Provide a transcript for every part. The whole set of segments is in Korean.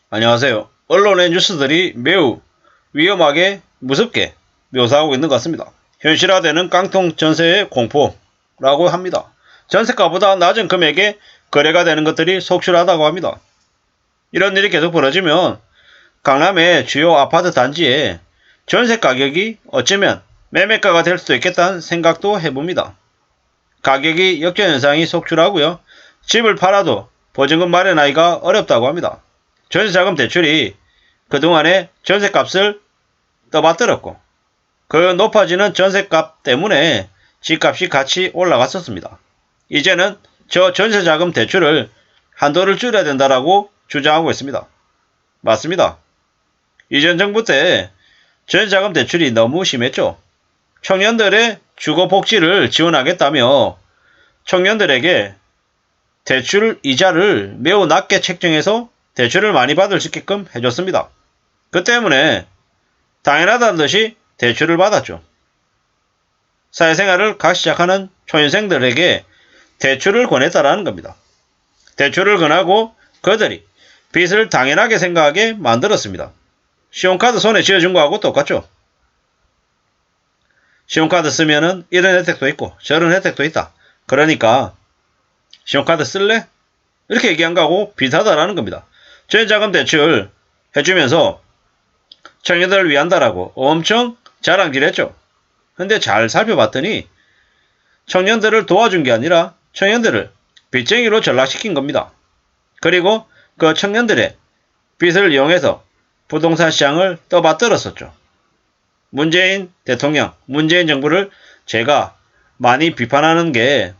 안녕하세요. 언론의 뉴스들이 매우 위험하게 무섭게 묘사하고 있는 것 같습니다. 현실화되는 깡통 전세의 공포라고 합니다. 전세가보다 낮은 금액에 거래가 되는 것들이 속출하다고 합니다. 이런 일이 계속 벌어지면 강남의 주요 아파트 단지에 전세 가격이 어쩌면 매매가가 될 수도 있겠다는 생각도 해봅니다. 가격이 역전현상이 속출하고요. 집을 팔아도 보증금 마련하기가 어렵다고 합니다. 전세자금 대출이 그동안에 전세값을 떠받들었고 그 높아지는 전세값 때문에 집값이 같이 올라갔었습니다. 이제는 저 전세자금 대출을 한도를 줄여야 된다라고 주장하고 있습니다. 맞습니다. 이전 정부 때 전세자금 대출이 너무 심했죠. 청년들의 주거복지를 지원하겠다며 청년들에게 대출 이자를 매우 낮게 책정해서 대출을 많이 받을 수 있게끔 해줬습니다. 그 때문에 당연하다는 듯이 대출을 받았죠. 사회생활을 각 시작하는 초년생들에게 대출을 권했다라는 겁니다. 대출을 권하고 그들이 빚을 당연하게 생각하게 만들었습니다. 신용카드 손에 쥐어준 거하고 똑같죠. 신용카드 쓰면은 이런 혜택도 있고 저런 혜택도 있다. 그러니까 신용카드 쓸래? 이렇게 얘기한 거하고 비슷하다라는 겁니다. 전세자금 대출 해주면서 청년들을 위한다라고 엄청 자랑질했죠. 근데 잘 살펴봤더니 청년들을 도와준 게 아니라 청년들을 빚쟁이로 전락시킨 겁니다. 그리고 그 청년들의 빚을 이용해서 부동산 시장을 떠받들었었죠. 문재인 대통령, 문재인 정부를 제가 많이 비판하는 게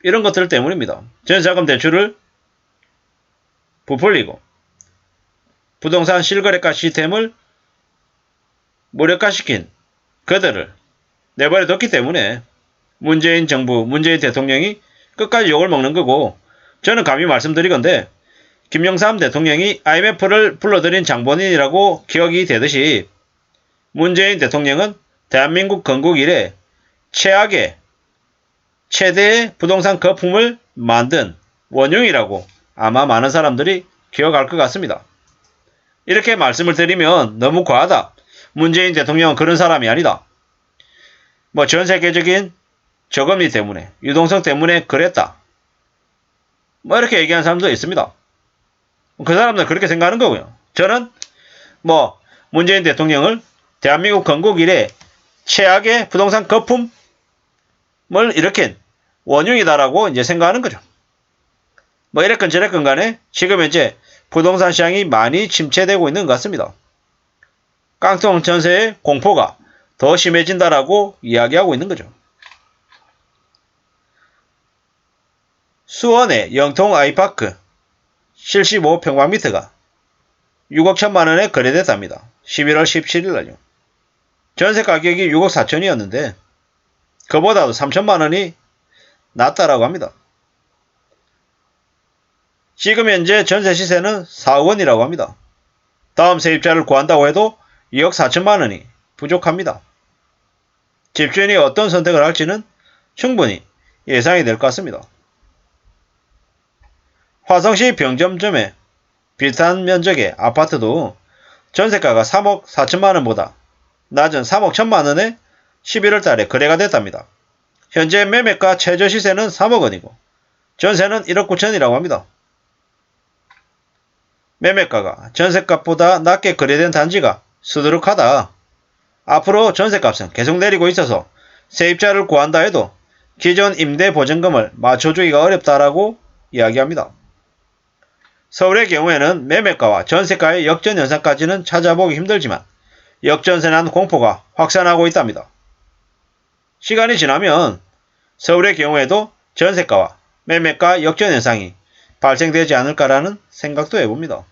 이런 것들 때문입니다. 전세자금 대출을 부풀리고 부동산 실거래가 시스템을 무력화시킨 그들을 내버려뒀기 때문에 문재인 정부, 문재인 대통령이 끝까지 욕을 먹는 거고, 저는 감히 말씀드리건대 김영삼 대통령이 IMF를 불러들인 장본인이라고 기억이 되듯이 문재인 대통령은 대한민국 건국 이래 최대의 부동산 거품을 만든 원흉이라고 아마 많은 사람들이 기억할 것 같습니다. 이렇게 말씀을 드리면 너무 과하다. 문재인 대통령은 그런 사람이 아니다. 전 세계적인 저금리 때문에, 유동성 때문에 그랬다. 이렇게 얘기하는 사람도 있습니다. 그 사람들은 그렇게 생각하는 거고요. 저는 문재인 대통령을 대한민국 건국 이래 최악의 부동산 거품을 일으킨 원흉이다라고 이제 생각하는 거죠. 이랬건 저랬건 간에 지금 현재 부동산 시장이 많이 침체되고 있는 것 같습니다. 깡통 전세의 공포가 더 심해진다라고 이야기하고 있는 거죠. 수원의 영통 아이파크 75평방미터가 6억 1천만원에 거래됐답니다. 11월 17일날요. 전세 가격이 6억 4천이었는데 그보다도 3천만원이 낮다라고 합니다. 지금 현재 전세 시세는 4억 원이라고 합니다. 다음 세입자를 구한다고 해도 2억 4천만원이 부족합니다. 집주인이 어떤 선택을 할지는 충분히 예상이 될 것 같습니다. 화성시 병점점의 비슷한 면적의 아파트도 전세가가 3억 4천만원보다 낮은 3억 1천만원에 11월 달에 거래가 됐답니다. 현재 매매가 최저 시세는 3억 원이고 전세는 1억 9천이라고 합니다. 매매가가 전세값보다 낮게 거래된 단지가 수두룩하다. 앞으로 전세값은 계속 내리고 있어서 세입자를 구한다 해도 기존 임대 보증금을 맞춰주기가 어렵다라고 이야기합니다. 서울의 경우에는 매매가와 전세가의 역전 현상까지는 찾아보기 힘들지만 역전세 난 공포가 확산하고 있답니다. 시간이 지나면 서울의 경우에도 전세가와 매매가 역전 현상이 발생되지 않을까라는 생각도 해봅니다.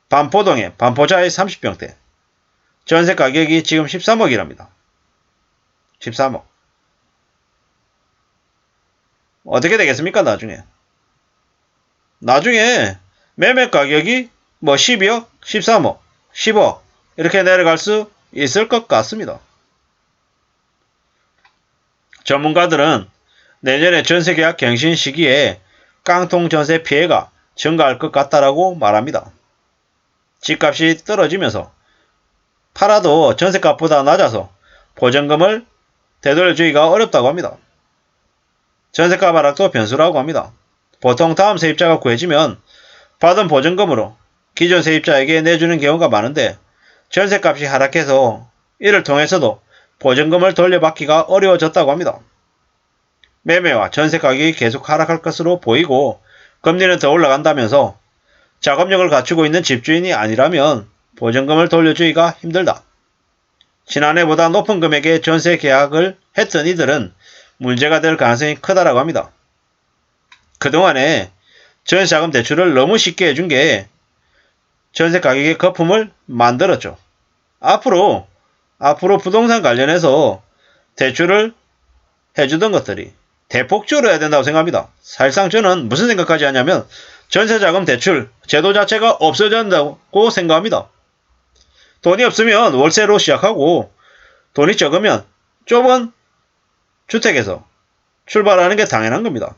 반포동의 반포자의 30평대 전세 가격이 지금 13억이랍니다. 13억. 어떻게 되겠습니까 나중에 매매 가격이 12억, 13억, 10억 이렇게 내려갈 수 있을 것 같습니다. 전문가들은 내년에 전세계약 갱신 시기에 깡통 전세 피해가 증가할 것 같다라고 말합니다. 집값이 떨어지면서 팔아도 전세값보다 낮아서 보증금을 되돌려주기가 어렵다고 합니다. 전세값 하락도 변수라고 합니다. 보통 다음 세입자가 구해지면 받은 보증금으로 기존 세입자에게 내주는 경우가 많은데 전세값이 하락해서 이를 통해서도 보증금을 돌려받기가 어려워졌다고 합니다. 매매와 전세 가격이 계속 하락할 것으로 보이고 금리는 더 올라간다면서 작업력을 갖추고 있는 집주인이 아니라면 보증금을 돌려주기가 힘들다. 지난해보다 높은 금액의 전세 계약을 했던 이들은 문제가 될 가능성이 크다라고 합니다. 그동안에 전세자금 대출을 너무 쉽게 해준 게 전세 가격의 거품을 만들었죠. 앞으로 부동산 관련해서 대출을 해주던 것들이 대폭 줄어야 된다고 생각합니다. 사실상 저는 무슨 생각까지 하냐면 전세자금 대출 제도 자체가 없어져야 한다고 생각합니다. 돈이 없으면 월세로 시작하고 돈이 적으면 좁은 주택에서 출발하는 게 당연한 겁니다.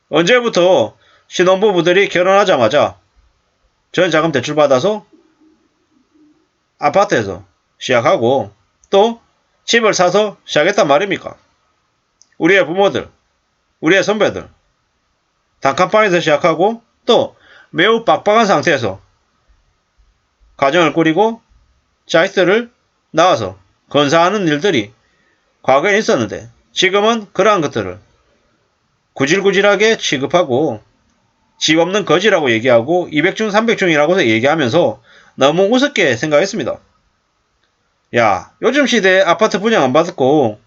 언제부터 신혼부부들이 결혼하자마자 전세자금 대출 받아서 아파트에서 시작하고 또 집을 사서 시작했단 말입니까? 우리의 부모들, 우리의 선배들 단칸방에서 시작하고 또 매우 빡빡한 상태에서 가정을 꾸리고 자식들을 낳아서 건사하는 일들이 과거에 있었는데 지금은 그러한 것들을 구질구질하게 취급하고 집 없는 거지라고 얘기하고 200중 300중이라고 얘기하면서 너무 우습게 생각했습니다. 야, 요즘 시대에 아파트 분양 안 받고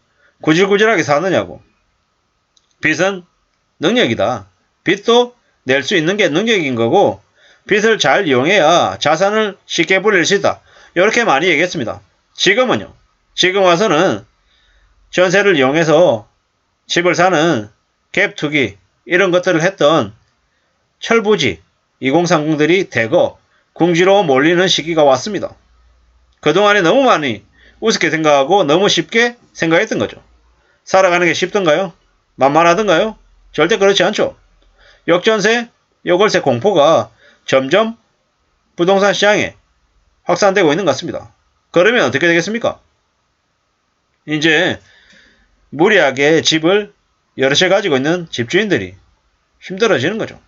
구질구질하게 사느냐고. 빚은 능력이다. 빚도 낼 수 있는 게 능력인 거고 빚을 잘 이용해야 자산을 쉽게 불릴 수 있다. 이렇게 많이 얘기했습니다. 지금은요. 지금 와서는 전세를 이용해서 집을 사는 갭 투기 이런 것들을 했던 철부지 2030들이 대거 궁지로 몰리는 시기가 왔습니다. 그동안에 너무 많이 우습게 생각하고 너무 쉽게 생각했던 거죠. 살아가는 게 쉽던가요? 만만하던가요? 절대 그렇지 않죠. 역전세, 역월세 공포가 점점 부동산 시장에 확산되고 있는 것 같습니다. 그러면 어떻게 되겠습니까? 이제 무리하게 집을 여러 채 가지고 있는 집주인들이 힘들어지는 거죠.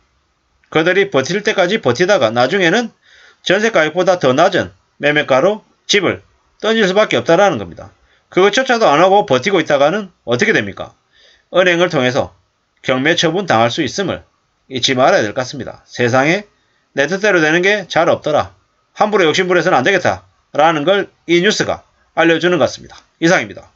그들이 버틸 때까지 버티다가 나중에는 전세가격보다 더 낮은 매매가로 집을 던질 수밖에 없다라는 겁니다. 그것조차도 안 하고 버티고 있다가는 어떻게 됩니까? 은행을 통해서 경매 처분 당할 수 있음을 잊지 말아야 될 것 같습니다. 세상에 내 뜻대로 되는 게 잘 없더라. 함부로 욕심부려서는 안 되겠다. 라는 걸 이 뉴스가 알려주는 것 같습니다. 이상입니다.